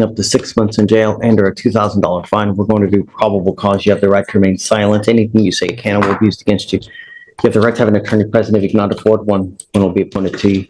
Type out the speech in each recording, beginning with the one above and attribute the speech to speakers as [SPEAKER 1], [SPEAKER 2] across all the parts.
[SPEAKER 1] up to 6 months in jail and or a $2,000 fine. We're going to do probable cause. You have the right to remain silent. Anything you say can or will be used against you. You have the right to have an attorney present. If you cannot afford one will be appointed to you.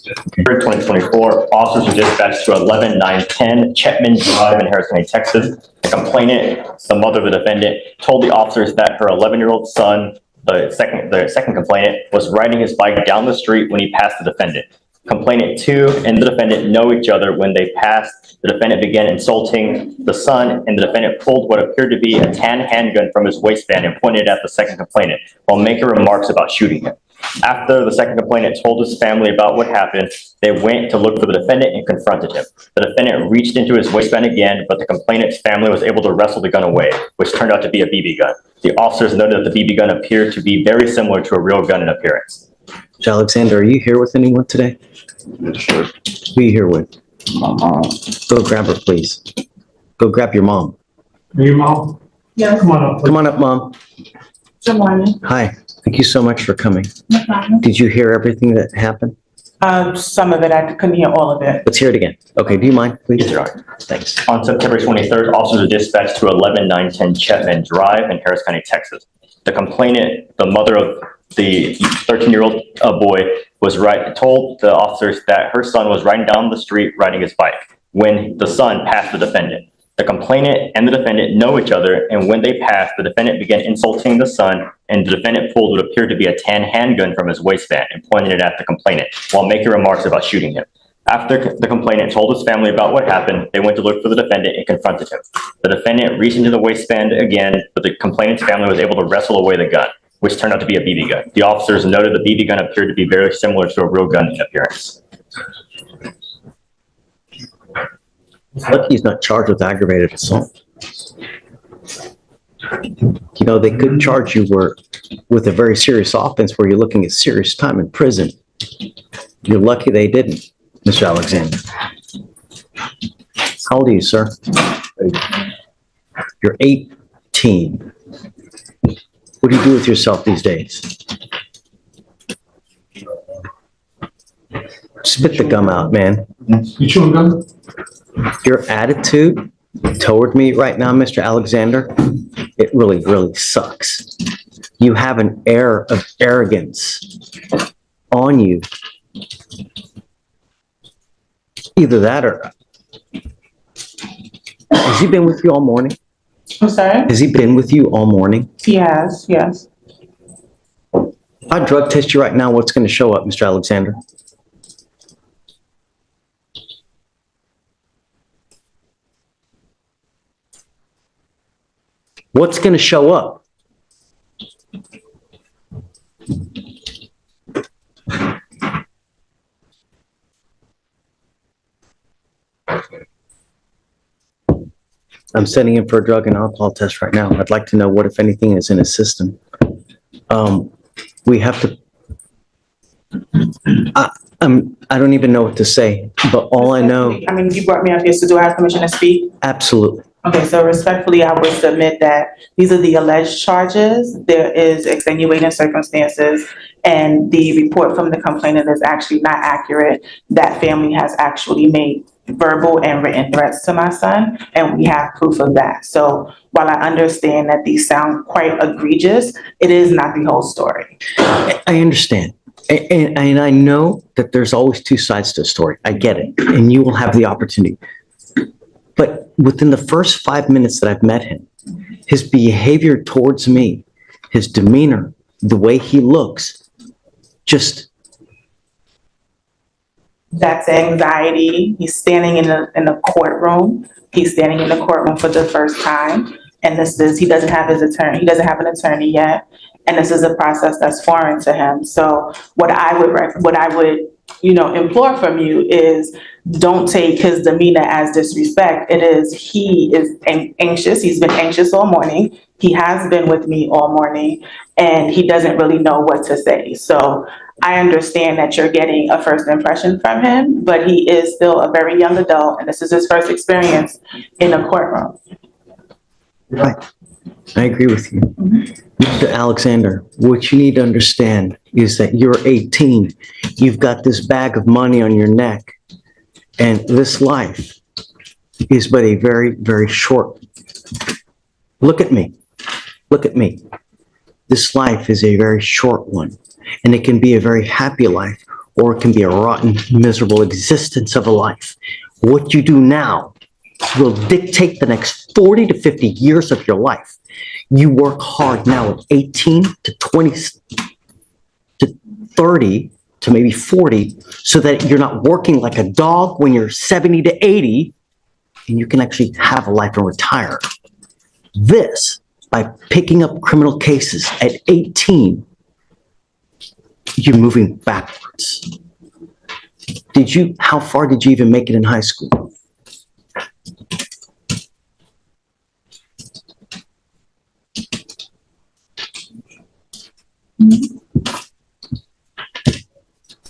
[SPEAKER 2] 2024, officers were dispatched to 11910 Chetman Drive in Harris County, Texas. The complainant, the mother of the defendant, told the officers that her 11-year-old son, the second complainant, was riding his bike down the street when he passed the defendant. Complainant 2 and the defendant know each other. When they passed, the defendant began insulting the son, and the defendant pulled what appeared to be a tan handgun from his waistband and pointed at the second complainant while making remarks about shooting him. After the second complainant told his family about what happened, they went to look for the defendant and confronted him. The defendant reached into his waistband again, but the complainant's family was able to wrestle the gun away, which turned out to be a BB gun. The officers noted that the BB gun appeared to be very similar to a real gun in appearance.
[SPEAKER 1] Judge Alexander, are you here with anyone today?
[SPEAKER 3] Yes, sir.
[SPEAKER 1] Who are you here with?
[SPEAKER 3] My mom.
[SPEAKER 1] Go grab her, please. Go grab your mom.
[SPEAKER 4] Your mom?
[SPEAKER 5] Yeah.
[SPEAKER 4] Come on up.
[SPEAKER 1] Come on up, Mom.
[SPEAKER 5] Good morning.
[SPEAKER 1] Hi. Thank you so much for coming.
[SPEAKER 5] No problem.
[SPEAKER 1] Did you hear everything that happened?
[SPEAKER 5] Some of it, I couldn't hear all of it.
[SPEAKER 1] Let's hear it again. Okay, do you mind, please?
[SPEAKER 2] Yes, Your Honor.
[SPEAKER 1] Thanks.
[SPEAKER 2] On September 23rd, officers were dispatched to 11910 Chetman Drive in Harris County, Texas. The complainant, the mother of the 13-year-old boy, told the officers that her son was riding down the street riding his bike when the son passed the defendant. The complainant and the defendant know each other, and when they passed, the defendant began insulting the son, and the defendant pulled what appeared to be a tan handgun from his waistband and pointed it at the complainant while making remarks about shooting him. After the complainant told his family about what happened, they went to look for the defendant and confronted him. The defendant reached into the waistband again, but the complainant's family was able to wrestle away the gun, which turned out to be a BB gun. The officers noted the BB gun appeared to be very similar to a real gun in appearance.
[SPEAKER 1] Lucky he's not charged with aggravated assault. You know, they could charge you with a very serious offense where you're looking at serious time in prison. You're lucky they didn't, Mr. Alexander. How old are you, sir? You're 18. What do you do with yourself these days? Spit the gum out, man.
[SPEAKER 4] You chewing gum?
[SPEAKER 1] Your attitude toward me right now, Mr. Alexander, it really, really sucks. You have an air of arrogance on you. Either that or... Has he been with you all morning?
[SPEAKER 5] I'm sorry?
[SPEAKER 1] Has he been with you all morning?
[SPEAKER 5] Yes.
[SPEAKER 1] If I drug test you right now, what's going to show up, Mr. Alexander? What's going to show up? I'm sending him for a drug and alcohol test right now. I'd like to know what, if anything, is in his system. We have to... I don't even know what to say, but all I know...
[SPEAKER 5] I mean, you brought me up here, so do I have permission to speak?
[SPEAKER 1] Absolutely.
[SPEAKER 5] Okay, so respectfully, I would submit that these are the alleged charges. There is extenuating circumstances, and the report from the complainant is actually not accurate. That family has actually made verbal and written threats to my son, and we have proof of that. So while I understand that these sound quite egregious, it is not the whole story.
[SPEAKER 1] I understand. And I know that there's always two sides to a story. I get it. And you will have the opportunity. But within the first 5 minutes that I've met him, his behavior towards me, his demeanor, the way he looks, just...
[SPEAKER 5] That's anxiety. He's standing in the courtroom. He's standing in the courtroom for the first time. And he doesn't have his attorney. He doesn't have an attorney yet. And this is a process that's foreign to him. So what I would implore from you is don't take his demeanor as disrespect. He is anxious. He's been anxious all morning. He has been with me all morning, and he doesn't really know what to say. So I understand that you're getting a first impression from him, but he is still a very young adult, and this is his first experience in a courtroom.
[SPEAKER 1] Right. I agree with you. Mr. Alexander, what you need to understand is that you're 18. You've got this bag of money on your neck, and this life is but a very, very short. Look at me. Look at me. This life is a very short one, and it can be a very happy life, or it can be a rotten, miserable existence of a life. What you do now will dictate the next 40 to 50 years of your life. You work hard now at 18 to 20 to 30 to maybe 40, so that you're not working like a dog when you're 70 to 80, and you can actually have a life and retire. This, by picking up criminal cases at 18, you're moving backwards. How far did you even make it in high school?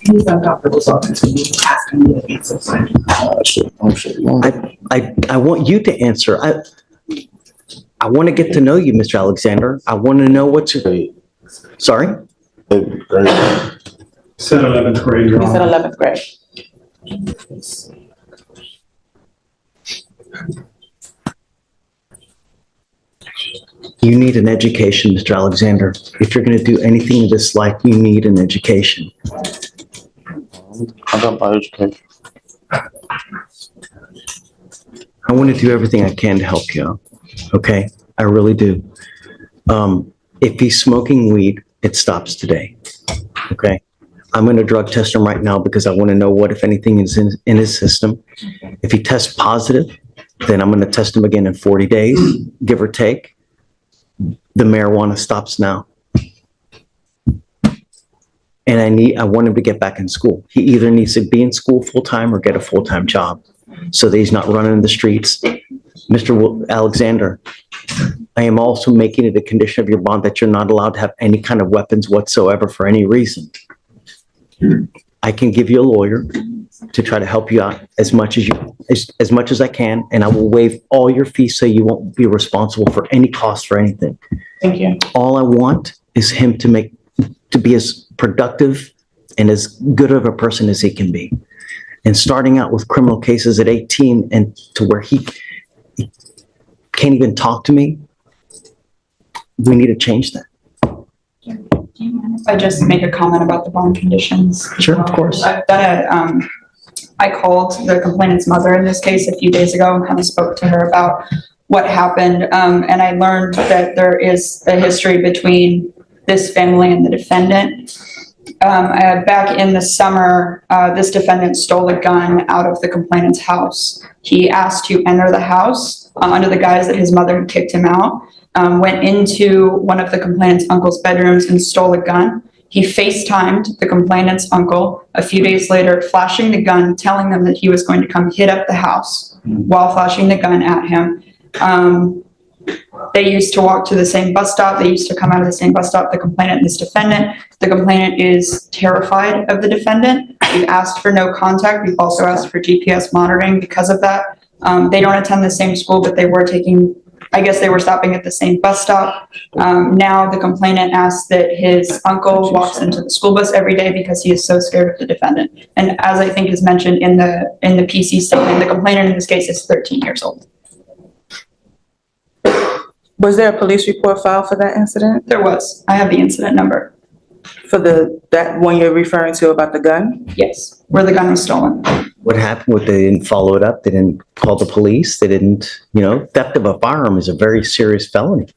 [SPEAKER 5] He's uncomfortable talking to you, asking me to answer.
[SPEAKER 1] I want you to answer. I want to get to know you, Mr. Alexander. I want to know what's your, sorry?
[SPEAKER 4] Said 11th grade, Your
[SPEAKER 5] He said
[SPEAKER 4] Honor.
[SPEAKER 5] 11th grade.
[SPEAKER 1] You need an education, Mr. Alexander. If you're going to do anything in this life, you need an education.
[SPEAKER 3] I got my education.
[SPEAKER 1] I want to do everything I can to help you out. Okay? I really do. If he's smoking weed, it stops today. Okay? I'm going to drug test him right now because I want to know what, if anything, is in his system. If he tests positive, then I'm going to test him again in 40 days, give or take. The marijuana stops now. And I want him to get back in school. He either needs to be in school full-time or get a full-time job so that he's not running in the streets. Mr. Alexander, I am also making it a condition of your bond that you're not allowed to have any kind of weapons whatsoever for any reason. I can give you a lawyer to try to help you out as much as I can, and I will waive all your fees so you won't be responsible for any cost for anything.
[SPEAKER 5] Thank you.
[SPEAKER 1] All I want is him to be as productive and as good of a person as he can be. And starting out with criminal cases at 18 and to where he can't even talk to me, we need to change that.
[SPEAKER 6] If I just make a comment about the bond conditions.
[SPEAKER 1] Sure, of course.
[SPEAKER 6] I've done I called the complainant's mother in this case a few days ago and kind of spoke to her about what happened. And I learned that there is a history between this family and the defendant. Back in the summer, this defendant stole a gun out of the complainant's house. He asked to enter the house under the guise that his mother had kicked him out. Went into one of the complainant's uncle's bedrooms and stole a gun. He FaceTimed the complainant's uncle a few days later, flashing the gun, telling them that he was going to come hit up the house while flashing the gun at him. They used to walk to the same bus stop. They used to come out of the same bus stop, the complainant and this defendant. The complainant is terrified of the defendant. We've asked for no contact. We've also asked for GPS monitoring because of that. They don't attend the same school, but they were stopping at the same bus stop. Now the complainant asks that his uncle walks into the school bus every day because he is so scared of the defendant. And as I think is mentioned in the PC statement, the complainant in this case is 13 years old.
[SPEAKER 7] Was there a police report filed for that incident?
[SPEAKER 6] There was. I have the incident number.
[SPEAKER 7] For that one you're referring to about the gun?
[SPEAKER 6] Yes, where the gun was stolen.
[SPEAKER 1] What happened? They didn't follow it up. They didn't call the police. They didn't, theft of a firearm is a very serious felony.